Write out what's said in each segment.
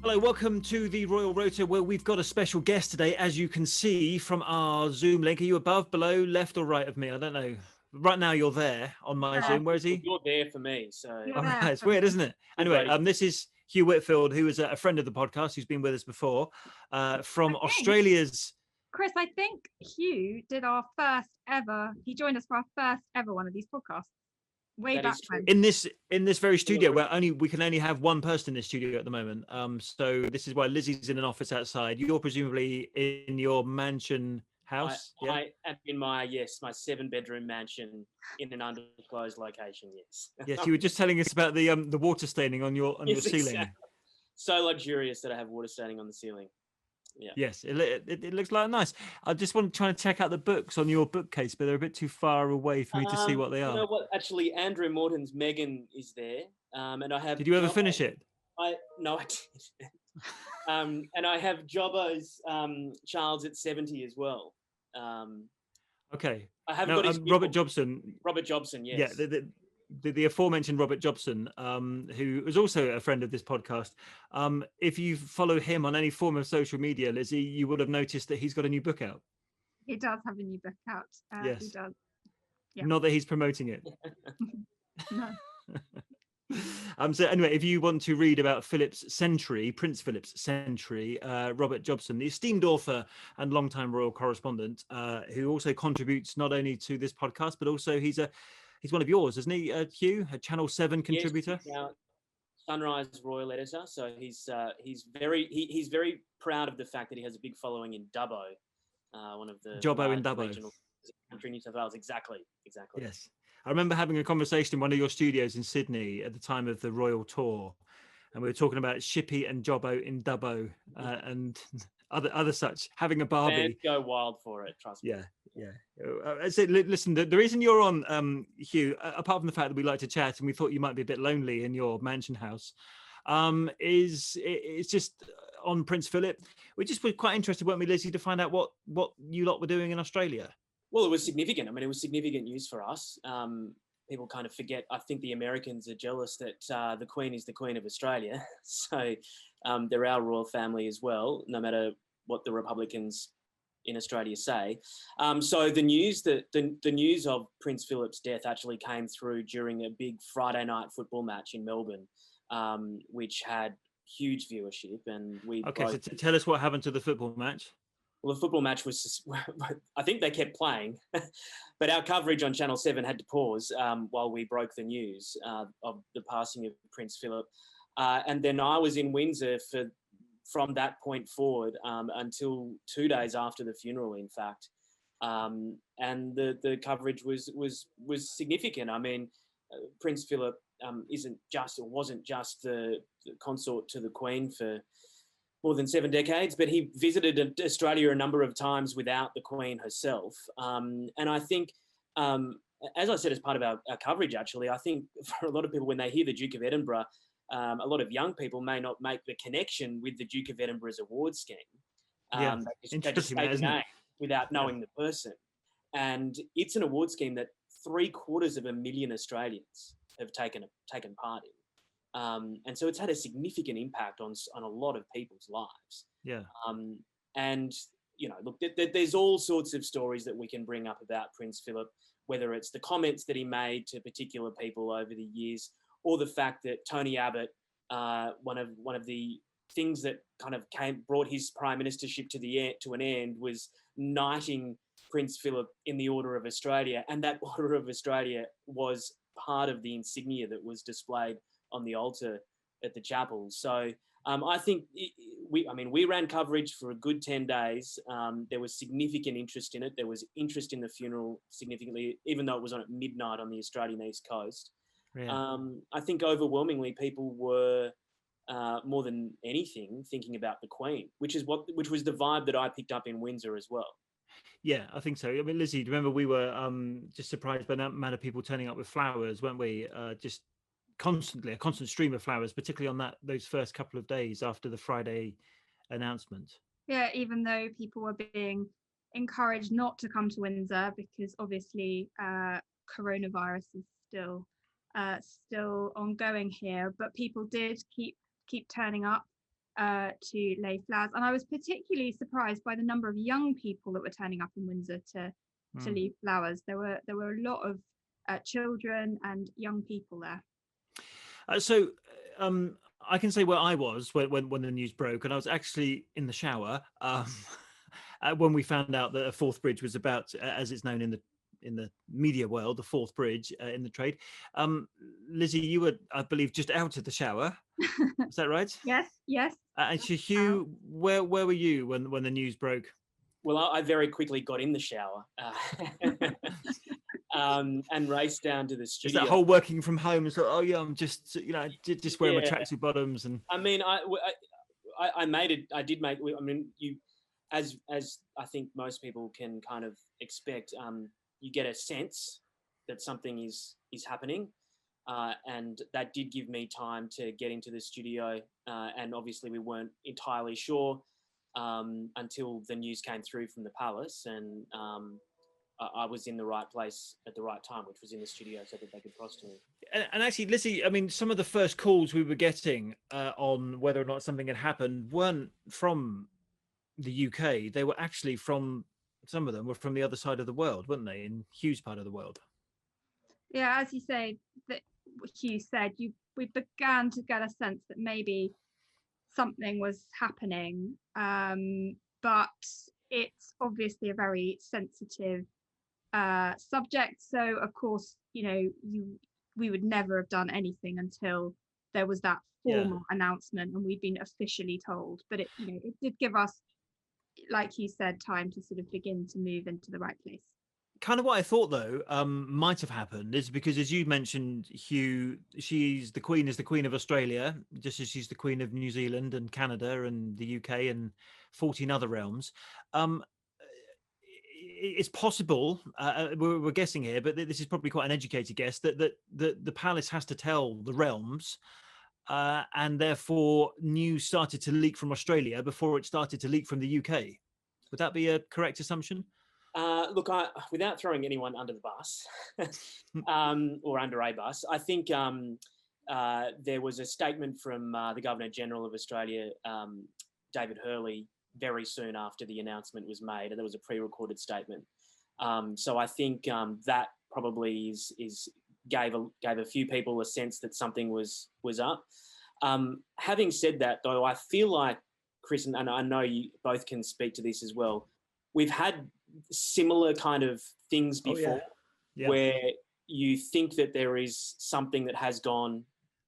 Hello, welcome to the Royal Rota, where we've got a special guest today, as you can see from our Zoom link. Are you above, below, left or right of me? I don't know. Right now you're there on my Zoom. Where is he? You're there for me. So all right, it's weird, isn't it? Anyway, this is Hugh Whitfield, who is a friend of the podcast, who's been with us before, from Australia's... Chris, I think Hugh did our first ever, he joined us for our first ever one of these podcasts. Way back when. In this very studio, where we can only have one person in this studio at the moment. So this is why Lizzie's in an office outside. You're presumably in your mansion house. I am in my 7-bedroom mansion in an undisclosed location. Yes. Yes, you were just telling us about the water staining on your ceiling. Exactly. So luxurious that I have water staining on the ceiling. Yeah. Yes, it looks like nice. I just want to try and check out the books on your bookcase, but they're a bit too far away for me to see what they are. You know what? Actually, Andrew Morton's Megan is there, and I have. Did you ever finish it? No, I didn't. And I have Jobbo's Charles at 70 as well. Okay. I have got his Robert Jobson. Robert Jobson, yes. Yeah, the aforementioned Robert Jobson, who is also a friend of this podcast. If you follow him on any form of social media, Lizzie, you would have noticed that he's got a new book out. He does have a new book out. Yes. He does. Yeah. Not that he's promoting it. No. So anyway, if you want to read about Prince Philip's century, Robert Jobson, the esteemed author and longtime royal correspondent, who also contributes not only to this podcast, but also he's one of yours, isn't he, Hugh? A Channel 7 contributor? Yes, Sunrise Royal editor. So he's very proud of the fact that he has a big following in Dubbo, one of the Jobbo in Dubbo. Regional country, New South Wales. Exactly. Yes. I remember having a conversation in one of your studios in Sydney at the time of the Royal Tour, and we were talking about Shippy and Jobbo in Dubbo and other such, having a Barbie. Fans go wild for it, trust me. Yeah. So, listen, the reason you're on, Hugh, apart from the fact that we like to chat and we thought you might be a bit lonely in your mansion house, it's just on Prince Philip. We just were quite interested, weren't we, Lizzie, to find out what you lot were doing in Australia. Well, it was significant. I mean, it was significant news for us. People kind of forget. I think the Americans are jealous that the Queen is the Queen of Australia. So they're our royal family as well, no matter what the Republicans in Australia say. So the news the news of Prince Philip's death actually came through during a big Friday night football match in Melbourne, which had huge viewership. And so tell us what happened to the football match. Well, the football match was, I think they kept playing, but our coverage on Channel 7 had to pause while we broke the news of the passing of Prince Philip. And then I was in Windsor from that point forward until 2 days after the funeral, in fact. And the coverage was significant. I mean, Prince Philip wasn't just the consort to the Queen for more than 7 decades, but he visited Australia a number of times without the Queen herself. And I think, as I said, as part of our coverage, actually, I think for a lot of people, when they hear the Duke of Edinburgh, a lot of young people may not make the connection with the Duke of Edinburgh's award scheme. They just say the name without knowing the person. And it's an award scheme that 750,000 Australians have taken part in. And so it's had a significant impact on a lot of people's lives. Yeah. And, you know, look, there's all sorts of stories that we can bring up about Prince Philip, whether it's the comments that he made to particular people over the years, or the fact that Tony Abbott, one of the things that kind of brought his prime ministership to an end was knighting Prince Philip in the Order of Australia. And that Order of Australia was part of the insignia that was displayed on the altar at the chapel. So I think we ran coverage for a good 10 days. There was significant interest in it. There was interest in the funeral significantly, even though it was on at midnight on the Australian East Coast. Yeah. I think overwhelmingly people were more than anything thinking about the Queen, which was the vibe that I picked up in Windsor as well. Yeah, I think so. I mean, Lizzie, do you remember we were just surprised by the amount of people turning up with flowers, weren't we? Just constantly, a constant stream of flowers, particularly on those first couple of days after the Friday announcement. Yeah, even though people were being encouraged not to come to Windsor because obviously coronavirus is still ongoing here, but people did keep turning up. to lay flowers. And I was particularly surprised by the number of young people that were turning up in Windsor to leave flowers. There were a lot of children and young people there. So I can say where I was when the news broke, and I was actually in the shower when we found out that a fourth bridge was about, as it's known in the media world, the fourth bridge in the trade. Lizzie, you were, I believe, just out of the shower. Is that right? Yes. And so Hugh, where were you when the news broke? Well, I very quickly got in the shower and raced down to the studio. Is that whole working from home? So, oh yeah, I'm just just wearing my tracksuit bottoms and. I mean, I made it. I did make. I mean, you, as I think most people can kind of expect, you get a sense that something is happening, and that did give me time to get into the studio. And obviously, we weren't entirely sure until the news came through from the palace, and I was in the right place at the right time, which was in the studio, so that they could cross to me. And actually, Lizzie, I mean, some of the first calls we were getting on whether or not something had happened weren't from the UK. They were actually some of them were from the other side of the world, weren't they? In Hugh's part of the world. Yeah, as you say, that Hugh said, we began to get a sense that maybe something was happening, but it's obviously a very sensitive subject. So of course, we would never have done anything until there was that formal announcement and we'd been officially told. But it did give us, like you said, time to sort of begin to move into the right place. Kind of what I thought though might have happened is because, as you mentioned, Hugh, is the Queen of Australia, just as she's the Queen of New Zealand and Canada and the UK and 14 other realms. It's possible, we're guessing here, but this is probably quite an educated guess, that the palace has to tell the realms, and therefore news started to leak from Australia before it started to leak from the UK. Would that be a correct assumption? Look, without throwing anyone under the bus or under a bus, I think there was a statement from the Governor-General of Australia, David Hurley, very soon after the announcement was made, and there was a pre-recorded statement. So I think that probably gave a few people a sense that something was up. Having said that, though, I feel like, Chris, and I know you both can speak to this as well, we've had similar kind of things before where you think that there is something that has gone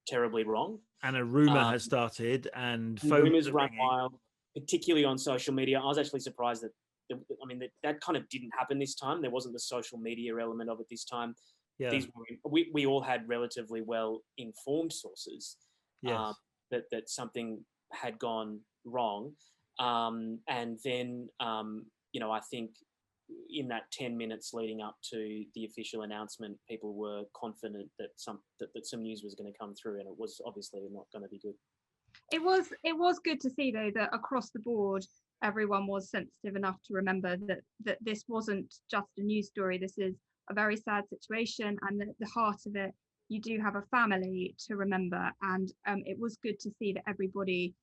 terribly wrong. And a rumour has started and rumours run wild, particularly on social media. I was actually surprised that kind of didn't happen this time. There wasn't the social media element of it this time. Yeah. We all had relatively well-informed sources that something had gone wrong. And then, I think in that 10 minutes leading up to the official announcement, people were confident that some news was going to come through, and it was obviously not going to be good. It was good to see, though, that across the board, everyone was sensitive enough to remember that this wasn't just a news story. This is a very sad situation, and at the heart of it, you do have a family to remember. And it was good to see that everybody,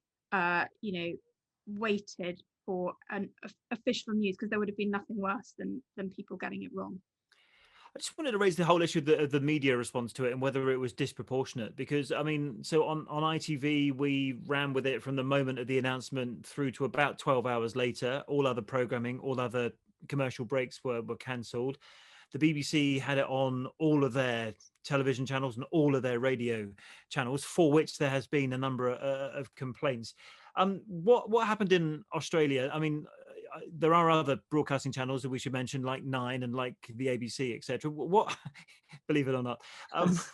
waited for an official news, because there would have been nothing worse than people getting it wrong. I just wanted to raise the whole issue of the media response to it and whether it was disproportionate, because I mean, so on ITV, we ran with it from the moment of the announcement through to about 12 hours later. All other programming, all other commercial breaks were cancelled. The BBC had it on all of their television channels and all of their radio channels, for which there has been a number of complaints. What happened in Australia? I mean, there are other broadcasting channels that we should mention, like Nine and like the ABC, etc. What, believe it or not,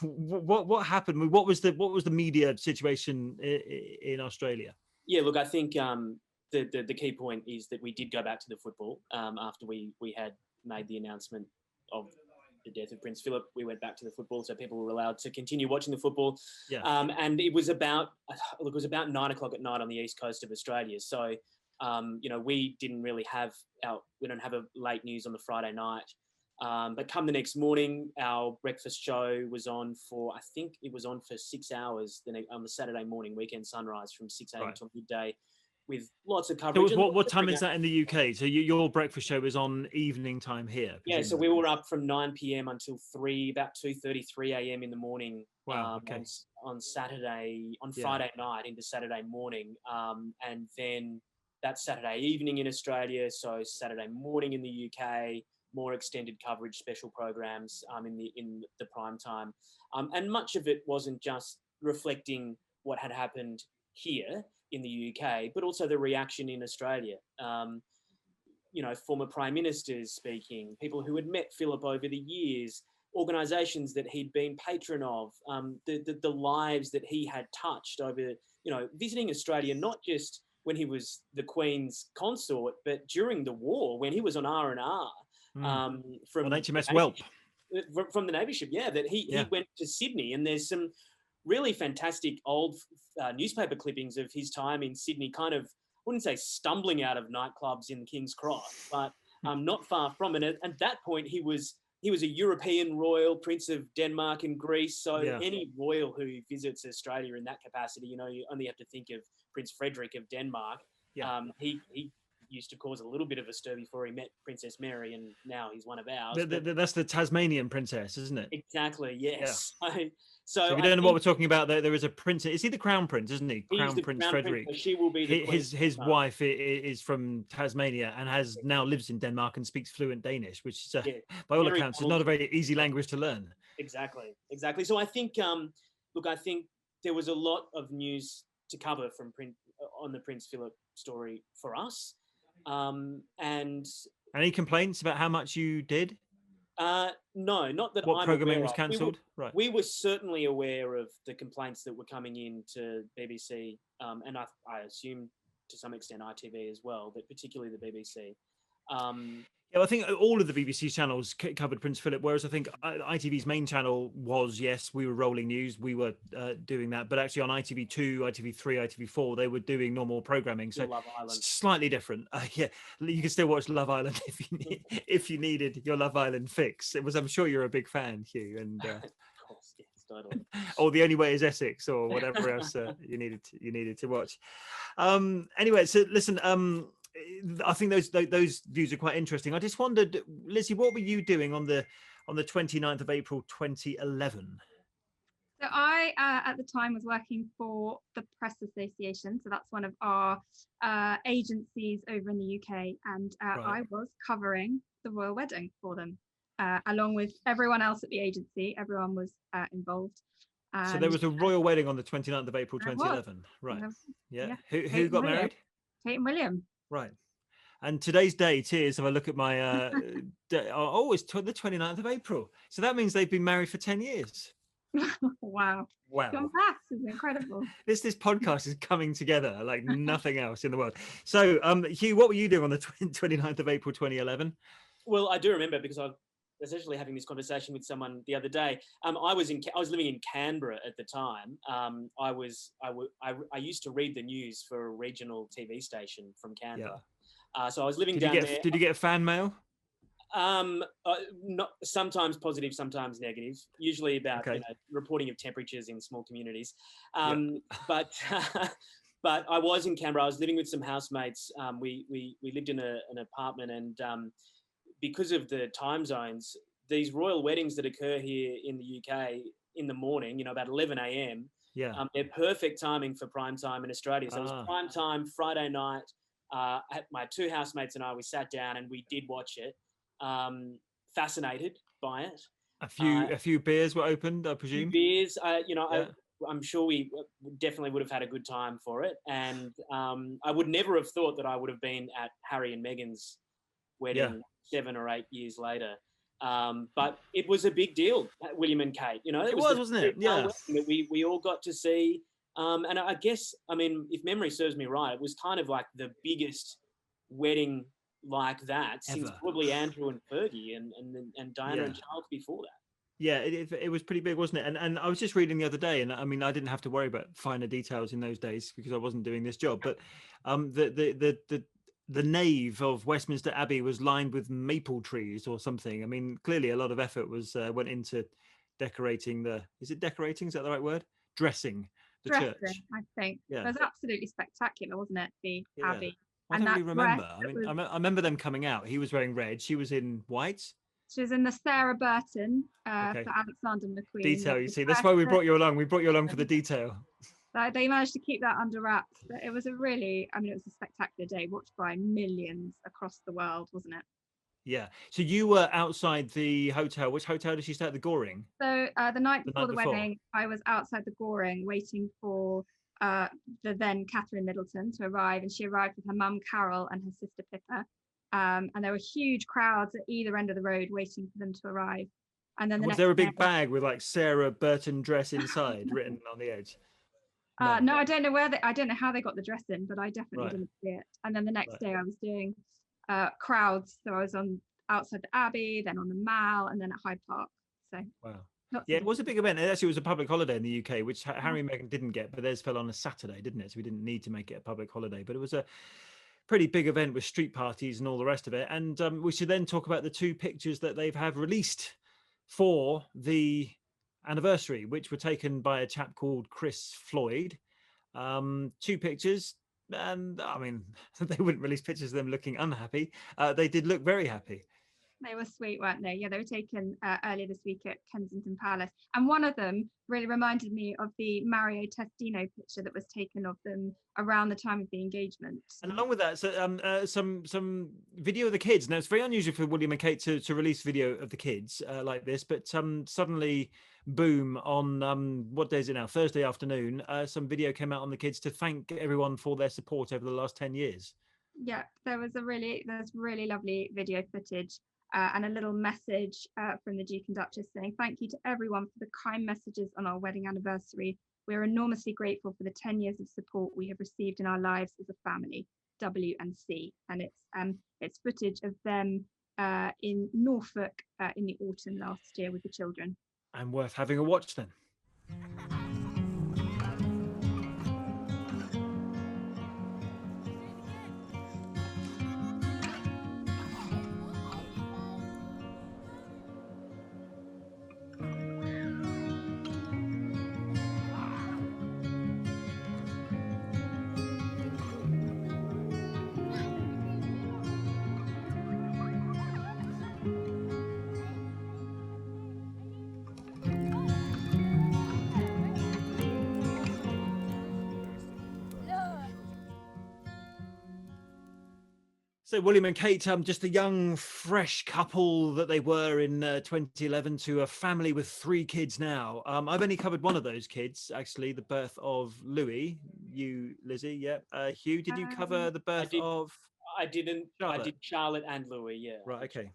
what happened? What was the media situation in Australia? Yeah, look, I think the key point is that we did go back to the football after we had made the announcement of the death of Prince Philip. We went back to the football, so people were allowed to continue watching the football. Yeah. And it was about 9:00 at night on the east coast of Australia. So, we didn't really have we don't have a late news on the Friday night. But come the next morning, our breakfast show was on for, I think it was on for 6 hours on the Saturday morning, weekend sunrise from 6 a.m. Right. till midday, with lots of So coverage. what time is that in the UK? So your breakfast show is on evening time here? Yeah, so we were up from 9 p.m. until about 2:33 a.m. in the morning. Wow, okay. On Friday night into Saturday morning, and then that Saturday evening in Australia, so Saturday morning in the UK, more extended coverage, special programs in the prime time, and much of it wasn't just reflecting what had happened here in the UK, but also the reaction in Australia. Former prime ministers speaking, people who had met Philip over the years, organisations that he'd been patron of, the lives that he had touched over, visiting Australia, not just when he was the Queen's consort, but during the war when he was on R&R from HMS Welp. From the Navy ship, that he went to Sydney, and there's some really fantastic old newspaper clippings of his time in Sydney, kind of, I wouldn't say stumbling out of nightclubs in King's Cross, but not far from it. At that point, he was a European royal, Prince of Denmark and Greece. So any royal who visits Australia in that capacity, you only have to think of Prince Frederick of Denmark. He used to cause a little bit of a stir before he met Princess Mary, and now he's one of ours. That's the Tasmanian princess, isn't it? Exactly, yes. Yeah. So if you don't know what we're talking about, there is a prince. Is he the Crown Prince, isn't he? Crown Prince Frederick. She will be his wife is from Tasmania and lives in Denmark and speaks fluent Danish, which is, by all accounts, is not a very easy language to learn. Exactly. So I think, I think there was a lot of news to cover on the Prince Philip story for us. And any complaints about how much you did? No, not that what programming was cancelled. Right. We were certainly aware of the complaints that were coming in to BBC, and I assume to some extent ITV as well, but particularly the BBC. I think all of the BBC channels covered Prince Philip, whereas I think ITV's main channel was, we were rolling news, we were doing that, but actually on ITV2, ITV3, ITV4, they were doing normal programming, so Love Island. Slightly different. You can still watch Love Island if you needed your Love Island fix. I'm sure you're a big fan, Hugh, and of course, yes, totally. Or The Only Way Is Essex, or whatever else you needed to watch. Anyway, so listen. I think those views are quite interesting. I just wondered, Lizzie, what were you doing on the 29th of April 2011? So I, at the time, was working for the Press Association. So that's one of our agencies over in the UK. And I was covering the royal wedding for them, along with everyone else at the agency. Everyone was involved. So there was a royal wedding on the 29th of April 2011. Right. Yeah. Who got married? Kate and William. Right. And today's date is, if I look at my, it's the 29th of April. So that means they've been married for 10 years. Wow. Your maths is incredible. This podcast is coming together like nothing else in the world. So, Hugh, what were you doing on the 29th of April 2011? Well, I do remember, because I was essentially having this conversation with someone the other day. I was living in Canberra at the time. I used to read the news for a regional TV station from Canberra. So I was living down there. Did you get fan mail? Not, sometimes positive, sometimes negative. Usually about reporting of temperatures in small communities. But but I was in Canberra. I was living with some housemates. We lived in an apartment, and because of the time zones, these royal weddings that occur here in the UK in the morning, about 11 a.m. They're perfect timing for prime time in Australia. So it was prime time Friday night. My two housemates and I, we sat down and we did watch it. Fascinated by it. A few beers were opened, I presume. Beers, I'm sure we definitely would have had a good time for it. And I would never have thought that I would have been at Harry and Meghan's wedding 7 or 8 years later. But it was a big deal, William and Kate. It was, wasn't it? Yeah. That we all got to see. And I guess, if memory serves me right, it was kind of like the biggest wedding like that since probably Andrew and Fergie and Diana and Charles before that. Yeah, it was pretty big, wasn't it? And I was just reading the other day, and I didn't have to worry about finer details in those days because I wasn't doing this job. But the the nave of Westminster Abbey was lined with maple trees or something. I mean, clearly a lot of effort was went into decorating is it decorating? Is that the right word? Dressing the Dressing, church. I think. Yeah. It was absolutely spectacular, wasn't it? The Yeah. Abbey. I And don't that really dress remember. I mean, I remember them coming out. He was wearing red. She was in white. she was in the Sarah Burton Okay. for Alexander McQueen. Detail, you see. That's why we brought you along. We brought you along for the detail. They managed to keep that under wraps. But it was a really, I mean, it was a spectacular day watched by millions across the world, wasn't it? Yeah. So you were outside the hotel. Which hotel did she stay at? The Goring? So the night before the before. wedding, I was outside the Goring waiting for the then Catherine Middleton to arrive, and she arrived with her mum Carol and her sister Pippa. And there were huge crowds at either end of the road waiting for them to arrive. And then Was there a big bag with like Sarah Burton dress inside written on the edge? No, I don't know I don't know how they got the dress in, but I definitely didn't see it. And then the next day I was doing crowds. So I was outside the Abbey, then on the Mall, and then at Hyde Park. So wow. Yeah, it was a big event. It actually was a public holiday in the UK, which Harry and Meghan didn't get, but theirs fell on a Saturday, didn't it? So we didn't need to make it a public holiday. But it was a pretty big event with street parties and all the rest of it. And we should then talk about the 2 pictures that they've have released for the anniversary, which were taken by a chap called Chris Floyd. 2 pictures. And I mean, they wouldn't release pictures of them looking unhappy. They did look very happy. They were sweet, weren't they? Yeah, they were taken earlier this week at Kensington Palace. And one of them really reminded me of the Mario Testino picture that was taken of them around the time of the engagement. And along with that, so, some video of the kids. Now, it's very unusual for William and Kate to release video of the kids like this, but suddenly, boom, on what day is it now? Thursday afternoon, some video came out on the kids to thank everyone for their support over the last 10 years. Yeah, there's really lovely video footage. And a little message from the Duke and Duchess saying, thank you to everyone for the kind messages on our wedding anniversary. We're enormously grateful for the 10 years of support we have received in our lives as a family, W and C. And it's footage of them in Norfolk in the autumn last year with the children. And worth having a watch then. So William and Kate, just a young, fresh couple that they were in 2011 to a family with 3 kids now. I've only covered one of those kids, actually, the birth of Louis. You, Lizzie, yeah. Hugh, did you cover the birth of? I didn't. Charlotte? I did Charlotte and Louis, yeah. Right, okay.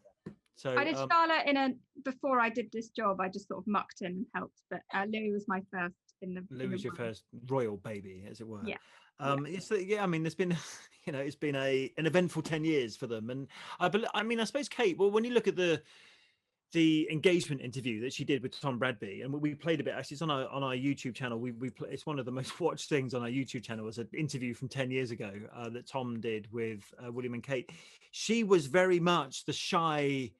So I did Charlotte before I did this job. I just sort of mucked in and helped, but Louis was my first in the. Louis was your first royal baby, as it were. Yeah. I mean, there's been, it's been an eventful 10 years for them. And I suppose, Kate, well, when you look at the engagement interview that she did with Tom Bradby, and we played a bit, actually, it's on our YouTube channel. It's one of the most watched things on our YouTube channel. It's an interview from 10 years ago that Tom did with William and Kate. She was very much the shy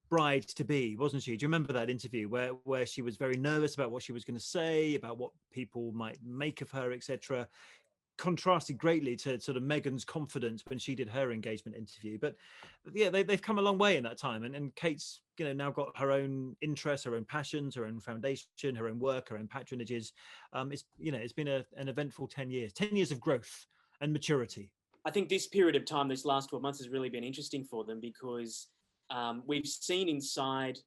bride to be, wasn't she? Do you remember that interview where she was very nervous about what she was going to say, about what people might make of her, etc.? Contrasted greatly to sort of Meghan's confidence when she did her engagement interview. But yeah, they've come a long way in that time, and Kate's now got her own interests, her own passions, her own foundation, her own work, her own patronages. It's been an eventful 10 years of growth and maturity. I think this period of time, this last 12 months, has really been interesting for them because we've seen inside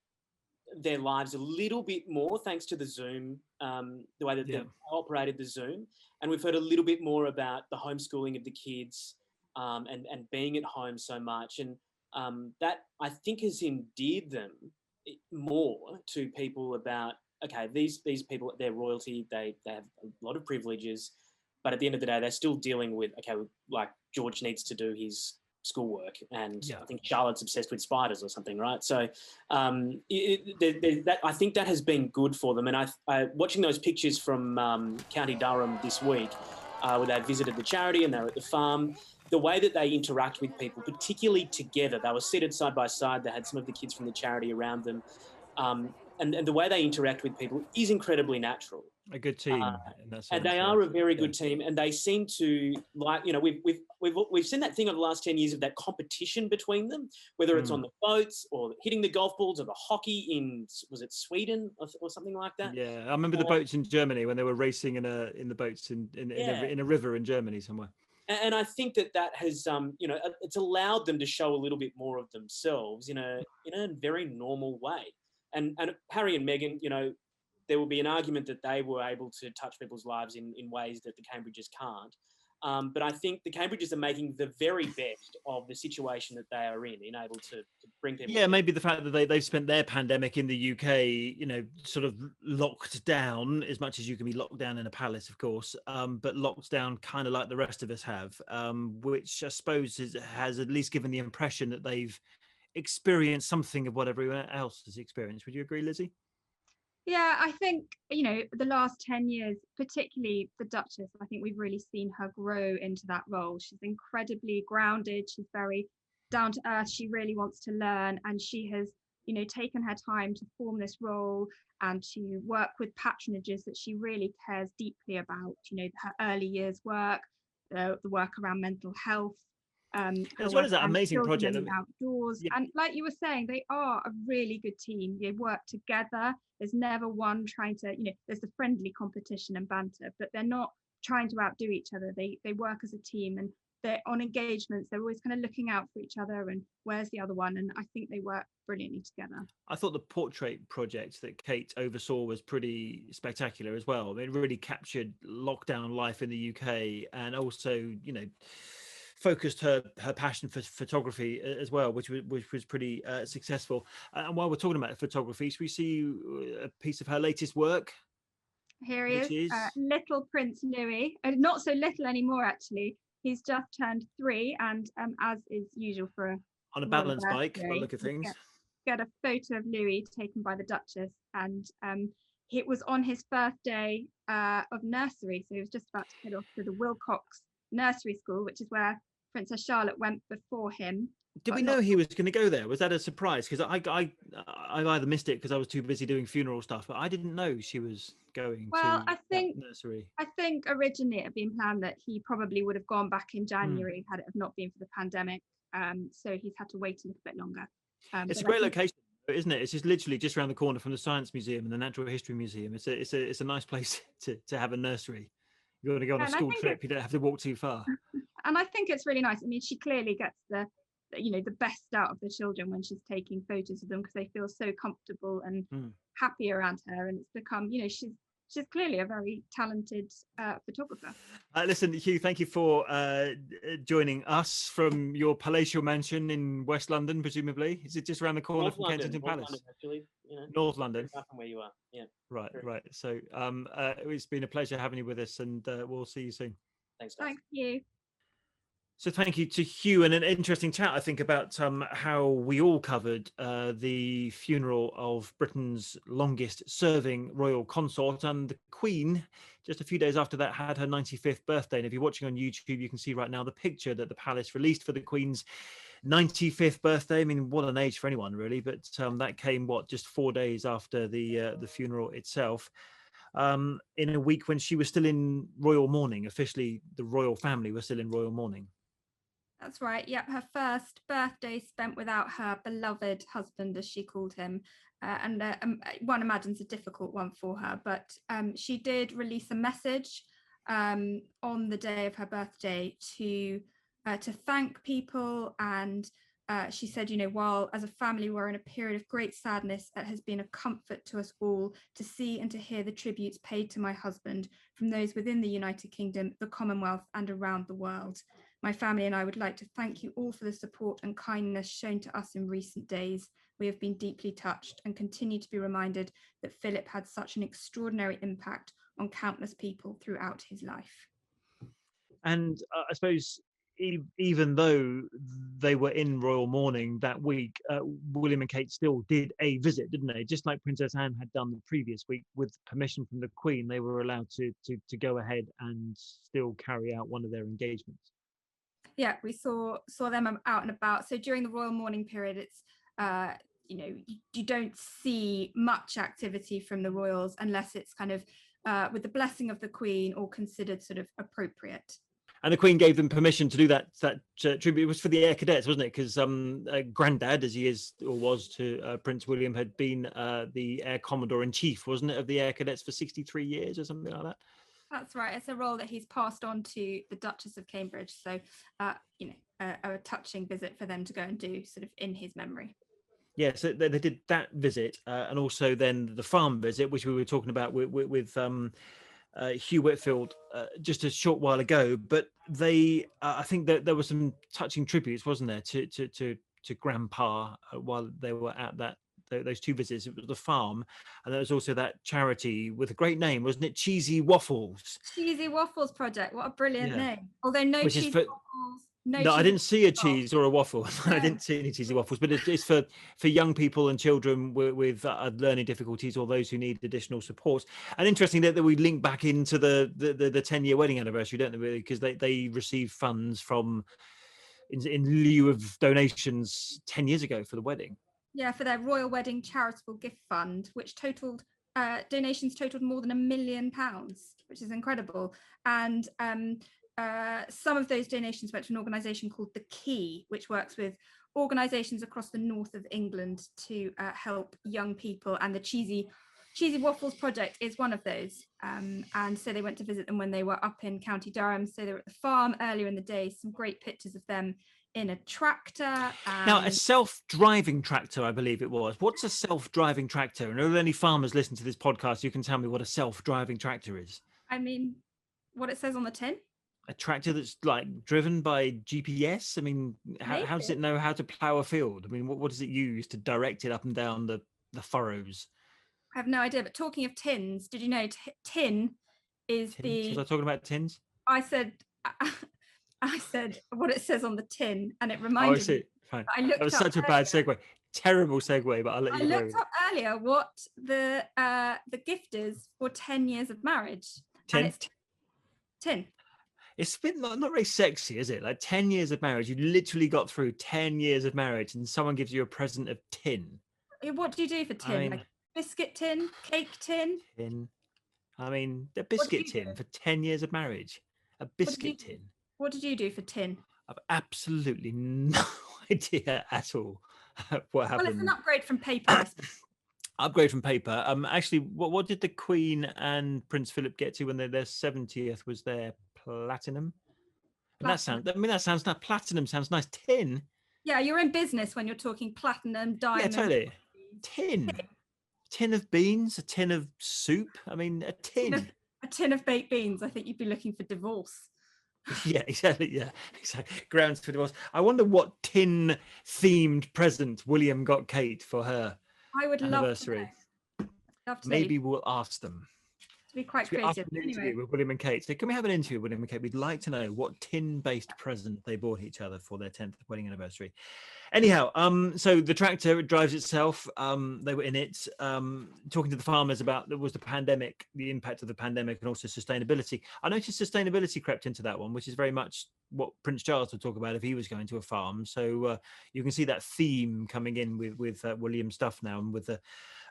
their lives a little bit more thanks to the Zoom, the way that they've operated the Zoom. And we've heard a little bit more about the homeschooling of the kids and being at home so much. And that, I think, has endeared them more to people about, okay, these people, they're royalty, they have a lot of privileges, but at the end of the day, they're still dealing with, okay, like George needs to do his schoolwork, and I think Charlotte's obsessed with spiders or something, right? So I think that has been good for them. And I watching those pictures from County Durham this week, where they visited the charity and they were at the farm, the way that they interact with people, particularly together, they were seated side by side. They had some of the kids from the charity around them. And the way they interact with people is incredibly natural. A good team in that sense. And they are a very good team, and they seem to, like, you know, we've seen that thing over the last 10 years of that competition between them, whether it's on the boats or hitting the golf balls or the hockey in, was it Sweden or something like that? Yeah, I remember the boats in Germany when they were racing in the boats in a river in Germany somewhere. And I think that has, you know, it's allowed them to show a little bit more of themselves in a very normal way. And Harry and Meghan, you know, there will be an argument that they were able to touch people's lives in ways that the Cambridges can't. But I think the Cambridges are making the very best of the situation that they are in able to bring people. Yeah, maybe the fact that they've spent their pandemic in the UK, you know, sort of locked down as much as you can be locked down in a palace, of course, but locked down kind of like the rest of us have, which I suppose has at least given the impression that they've experienced something of what everyone else has experienced. Would you agree, Lizzie? Yeah, I think, you know, the last 10 years, particularly the Duchess, I think we've really seen her grow into that role. She's incredibly grounded. She's very down to earth. She really wants to learn, and she has, you know, taken her time to form this role and to work with patronages that she really cares deeply about. You know, her early years work, the work around mental health, as well as that amazing project outdoors. And like you were saying, they are a really good team. They work together. There's never one trying to, you know, there's the friendly competition and banter, but they're not trying to outdo each other. They work as a team, and they're on engagements. They're always kind of looking out for each other and where's the other one. And I think they work brilliantly together. I thought the portrait project that Kate oversaw was pretty spectacular as well. It really captured lockdown life in the UK, and also, you know, focused her passion for photography as well, which was pretty successful. And while we're talking about photography, should we see a piece of her latest work? Here he is. Little Prince Louis. Not so little anymore, actually. He's just turned 3, and as is usual for on a balance bike, by the look of things. Get a photo of Louis taken by the Duchess, and it was on his first day of nursery, so he was just about to head off to the Wilcox Nursery School, which is where Princess Charlotte went before him. Did we know he was going to go there? Was that a surprise? Because I either missed it because I was too busy doing funeral stuff, but I didn't know she was going to nursery. I think originally it had been planned that he probably would have gone back in January had it have not been for the pandemic. So he's had to wait a little bit longer. It's a great location, isn't it? It's just literally just around the corner from the Science Museum and the Natural History Museum. It's a nice place to have a nursery. You want to go on a school trip, you don't have to walk too far. And I think it's really nice. I mean, she clearly gets the best out of the children when she's taking photos of them, because they feel so comfortable and happy around her. And it's become, you know, she's clearly a very talented photographer. Listen, Hugh, thank you for joining us from your palatial mansion in West London, presumably. Is it just around the corner from Kensington Palace? North London, actually. Yeah. North London. From where you are. Yeah. Right. So it's been a pleasure having you with us, and we'll see you soon. Thanks, guys. Thank you. So thank you to Hugh, and an interesting chat, I think, about how we all covered the funeral of Britain's longest serving royal consort, and the Queen, just a few days after that, had her 95th birthday. And if you're watching on YouTube, you can see right now the picture that the palace released for the Queen's 95th birthday. I mean, what an age for anyone, really. But that came, just 4 days after the funeral itself. In a week when she was still in royal mourning. Officially, the royal family was still in royal mourning. That's right. Yep, her first birthday spent without her beloved husband, as she called him. And one imagines a difficult one for her. But she did release a message on the day of her birthday to thank people. And she said, you know, while as a family we're in a period of great sadness, it has been a comfort to us all to see and to hear the tributes paid to my husband from those within the United Kingdom, the Commonwealth, and around the world. My family and I would like to thank you all for the support and kindness shown to us in recent days. We have been deeply touched and continue to be reminded that Philip had such an extraordinary impact on countless people throughout his life. And I suppose even though they were in royal mourning that week, William and Kate still did a visit, didn't they? Just like Princess Anne had done the previous week, with permission from the Queen, they were allowed to go ahead and still carry out one of their engagements. Yeah, we saw them out and about. So during the royal mourning period, it's you don't see much activity from the royals unless it's kind of with the blessing of the Queen or considered sort of appropriate. And the Queen gave them permission to do that tribute. It was for the Air Cadets, wasn't it? Because Grandad, as he is or was to Prince William, had been the Air Commodore in Chief, wasn't it, of the Air Cadets for 63 years or something like that? That's right. It's a role that he's passed on to the Duchess of Cambridge. So, a touching visit for them to go and do, sort of in his memory. Yeah, so they did that visit, and also then the farm visit, which we were talking about with Hugh Whitfield just a short while ago. But they, I think that there were some touching tributes, wasn't there, to Grandpa while they were at those two visits. It was the farm, and there was also that charity with a great name, wasn't it? Cheesy Waffles. Cheesy Waffles Project. What a brilliant name. Although no Which cheesy waffles. No, I didn't see a cheese or a waffle. I didn't see any cheesy waffles, but it's for young people and children with learning difficulties or those who need additional support. And interesting that we link back into the 10-year wedding anniversary, don't they? Because they received funds from in lieu of donations 10 years ago for the wedding. Yeah, for their Royal Wedding Charitable Gift Fund, which donations totaled more than £1 million, which is incredible. And some of those donations went to an organisation called The Key, which works with organisations across the north of England to help young people. And the Cheesy Waffles Project is one of those. And so they went to visit them when they were up in County Durham. So they were at the farm earlier in the day. Some great pictures of them in a tractor. Now, a self-driving tractor, I believe it was. What's a self-driving tractor? And are there any farmers listening to this podcast who can tell me what a self-driving tractor is? I mean, what it says on the tin. A tractor that's like driven by GPS? I mean, how does it know how to plough a field? I mean, what does it use to direct it up and down the furrows? I have no idea. But talking of tins, did you know tin is tins? Was I talking about tins? I said what it says on the tin, and it reminded me. Fine. That was such a bad segue. Terrible segue, but I'll let you go. I looked up earlier what the gift is for 10 years of marriage. Tin. And it's tin. It's been not very sexy, is it? Like 10 years of marriage. You literally got through 10 years of marriage and someone gives you a present of tin. What do you do for tin? I mean, like biscuit tin, cake tin? Tin. I mean, the biscuit tin for 10 years of marriage. A biscuit tin. What did you do for tin? I've absolutely no idea at all what happened. Well, it's an upgrade from paper. Upgrade from paper. Actually, what did the Queen and Prince Philip get to when their 70th was their platinum? And that sounds nice. Platinum sounds nice. Tin. Yeah, you're in business when you're talking platinum, diamond. Yeah, totally. Tin. Tin of beans, a tin of soup. I mean, a tin. A tin of baked beans. I think you'd be looking for divorce. Yeah, exactly. Yeah, exactly. Grounds for divorce. I wonder what tin-themed present William got Kate for her anniversary. Love to Maybe we'll ask them. To be quite creative. Anyway, with William and Kate. So can we have an interview with William and Kate? We'd like to know what tin-based present they bought each other for their 10th wedding anniversary. Anyhow, so the tractor drives itself. They were in it, talking to the farmers about the pandemic, the impact of the pandemic, and also sustainability. I noticed sustainability crept into that one, which is very much what Prince Charles would talk about if he was going to a farm. So you can see that theme coming in with William stuff now, and with the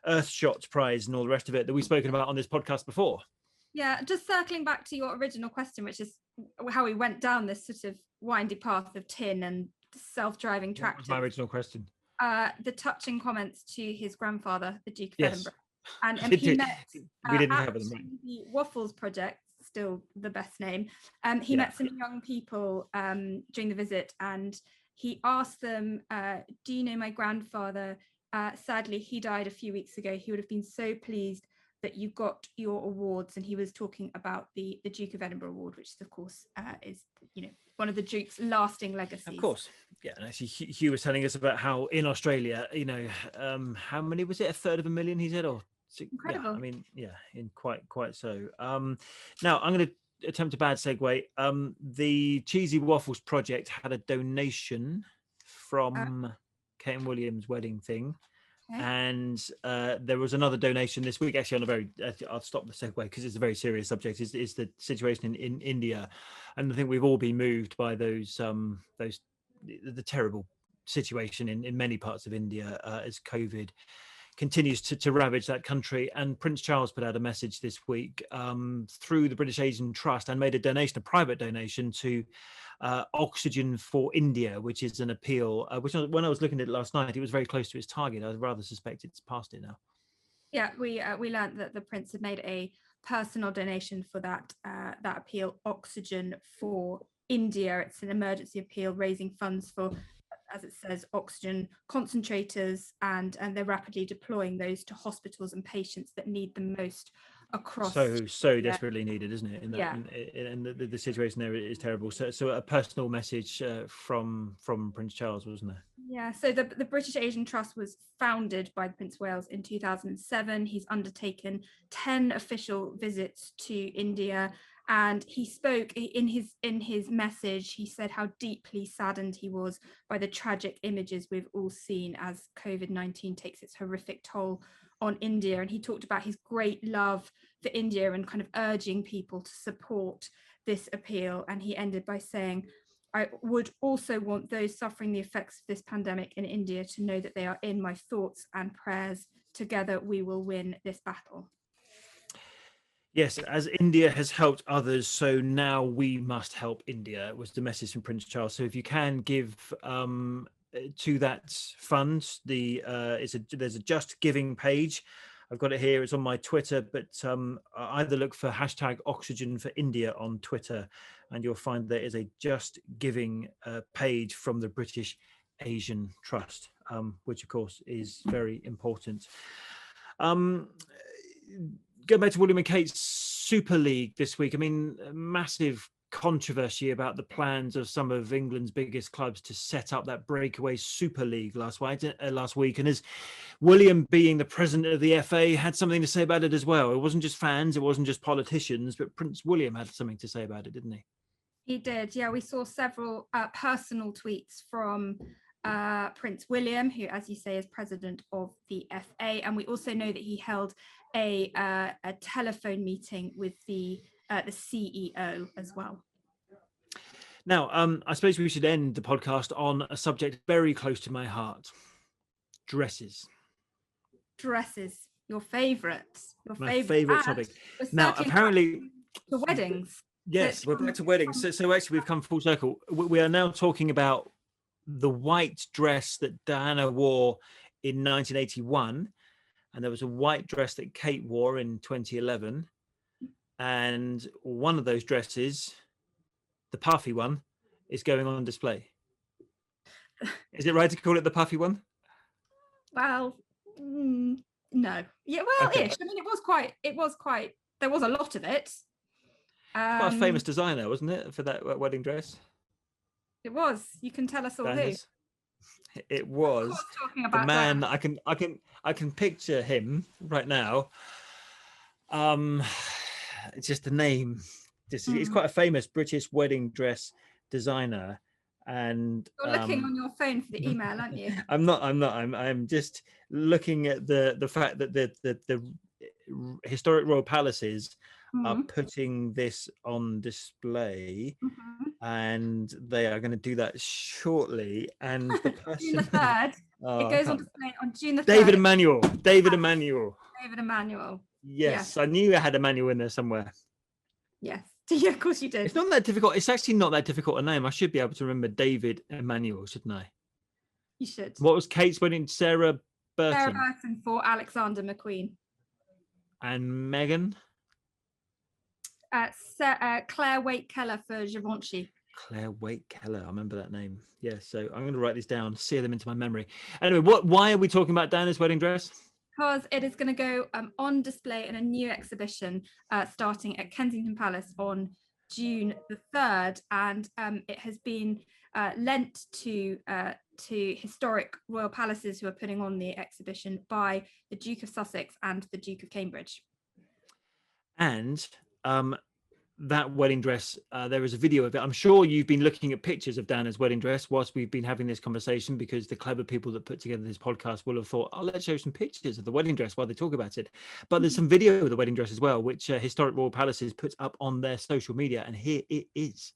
Earthshot Prize and all the rest of it that we've spoken about on this podcast before. Yeah, just circling back to your original question, which is how we went down this sort of windy path of tin and self-driving tractors. What was my original question? The touching comments to his grandfather, the Duke of Edinburgh. And he met we didn't have them, right? The Waffles Project, still the best name. He met some young people during the visit, and he asked them, do you know my grandfather? Sadly, he died a few weeks ago. He would have been so pleased that you got your awards. And he was talking about the Duke of Edinburgh Award, which of course is one of the Duke's lasting legacies. Of course. Yeah, and actually Hugh was telling us about how in Australia, how many was it? 1/3 he said, or incredible. Yeah, I mean, yeah, in quite so. Now I'm going to attempt a bad segue. The Cheesy Waffles Project had a donation from Kate and William's wedding thing. And there was another donation this week, actually, on a very, I'll stop the segue because it's a very serious subject, is the situation in India. And I think we've all been moved by the terrible situation in many parts of India as COVID continues to ravage that country. And Prince Charles put out a message this week through the British Asian Trust and made a private donation to Oxygen for India, which is an appeal, which when I was looking at it last night, it was very close to its target. I rather suspect it's past it now. Yeah, we learned that the Prince had made a personal donation for that appeal, Oxygen for India. It's an emergency appeal raising funds for, as it says, oxygen concentrators, and they're rapidly deploying those to hospitals and patients that need them most across. So desperately needed, isn't it? And the situation there is terrible. So a personal message from Prince Charles, wasn't there? Yeah. So the British Asian Trust was founded by Prince of Wales in 2007. He's undertaken 10 official visits to India. And he spoke in his message. He said how deeply saddened he was by the tragic images we've all seen as COVID-19 takes its horrific toll on India. And he talked about his great love for India and kind of urging people to support this appeal. And he ended by saying, I would also want those suffering the effects of this pandemic in India to know that they are in my thoughts and prayers. Together, we will win this battle. Yes, as India has helped others, so now we must help India, was the message from Prince Charles. So if you can give to that fund, there's a Just Giving page. I've got it here. It's on my Twitter, but either look for hashtag Oxygen for India on Twitter, and you'll find there is a Just Giving page from the British Asian Trust, which of course is very important. Going back to William and Kate's Super League this week, I mean, massive controversy about the plans of some of England's biggest clubs to set up that breakaway Super League last week. And as William, being the president of the FA, had something to say about it as well. It wasn't just fans, it wasn't just politicians, but Prince William had something to say about it, didn't he? He did, yeah. We saw several personal tweets from Prince William, who, as you say, is president of the FA. And we also know that he held a telephone meeting with the CEO as well. Now, I suppose we should end the podcast on a subject very close to my heart: dresses. Dresses, your favourite. My favourite topic. Now, apparently, the weddings. Yes, we're back to weddings. So actually, we've come full circle. We are now talking about the white dress that Diana wore in 1981. And there was a white dress that Kate wore in 2011. And one of those dresses, the puffy one, is going on display. Is it right to call it the puffy one? Well, no. Yeah, well, okay. Ish. I mean, it was quite, there was a lot of it. Quite a famous designer, wasn't it, for that wedding dress? It was. You can tell us all who. It was the man that I can picture him right now. It's just the name. He's quite a famous British wedding dress designer. And you're looking on your phone for the email, aren't you? I'm not. I'm just looking at the fact that the historic royal palaces are putting this on display, and they are going to do that shortly. And the person, June the 3rd. It goes on display on June the 3rd. David Emmanuel. Yes, I knew I had Emmanuel in there somewhere. Yes, yeah, of course you did. It's not that difficult. It's actually not that difficult a name. I should be able to remember David Emmanuel, shouldn't I? You should. What was Kate's wedding? Sarah Burton. Sarah Burton for Alexander McQueen. And Meghan? Claire Waite-Keller for Givenchy. Claire Waite-Keller, I remember that name. Yeah, so I'm going to write these down, seal them into my memory. Anyway, why are we talking about Diana's wedding dress? Because it is going to go on display in a new exhibition starting at Kensington Palace on June the 3rd, and it has been lent to historic royal palaces who are putting on the exhibition by the Duke of Sussex and the Duke of Cambridge. And that wedding dress, there is a video of it. I'm sure you've been looking at pictures of Diana's wedding dress whilst we've been having this conversation, because the clever people that put together this podcast will have thought, oh, let's show some pictures of the wedding dress while they talk about it. But there's some video of the wedding dress as well, which Historic Royal Palaces put up on their social media, and here it is.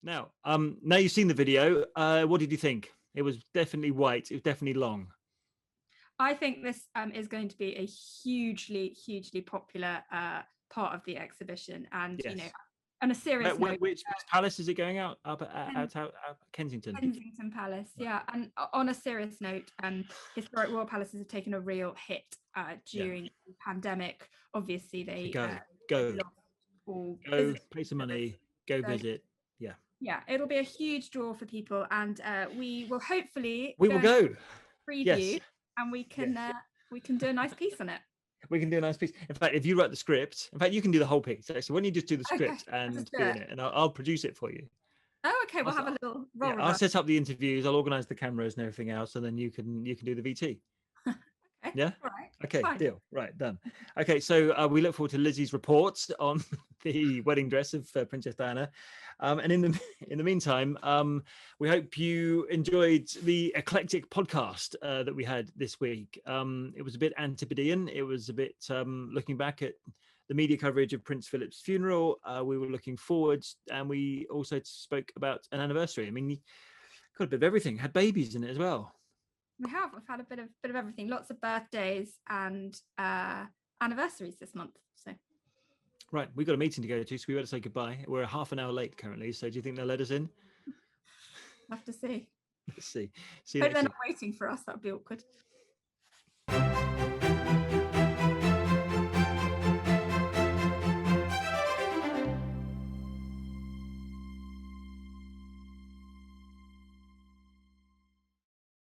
Now, now you've seen the video, what did you think? It was definitely white. It was definitely long. I think this is going to be a hugely popular part of the exhibition. And, Yes. you know, on a serious note, Which palace is it going out? Out Kensington. Kensington Palace, yeah. And on a serious note, Historic Royal Palaces have taken a real hit during the pandemic. Obviously, they go, visit. pay some money, go visit. Yeah, it'll be a huge draw for people, and we will hopefully will go preview, yes. And we can do a nice piece on it. We can do a nice piece. In fact, if you write the script, in fact, you can do the whole piece. So why don't you just do the script and do it, and I'll produce it for you. Oh, okay. We'll have a little roll. I'll set up the interviews. I'll organise the cameras and everything else, and then you can do the VT. Okay. Yeah. All right. Okay. Fine. Deal. Right. Done. Okay. So we look forward to Lizzie's reports on the wedding dress of Princess Diana. And in the meantime, we hope you enjoyed the eclectic podcast that we had this week. It was a bit antipodean. It was a bit looking back at the media coverage of Prince Philip's funeral. We were looking forward, and we also spoke about an anniversary. I mean, you got a bit of everything. Had babies in it as well. We've had a bit of everything. Lots of birthdays and anniversaries this month. So. Right, we've got a meeting to go to, so we better say goodbye. We're half an hour late currently, so do you think they'll let us in? Have to see. Let's see. See you Hope next they're week. not waiting for us. That would be awkward.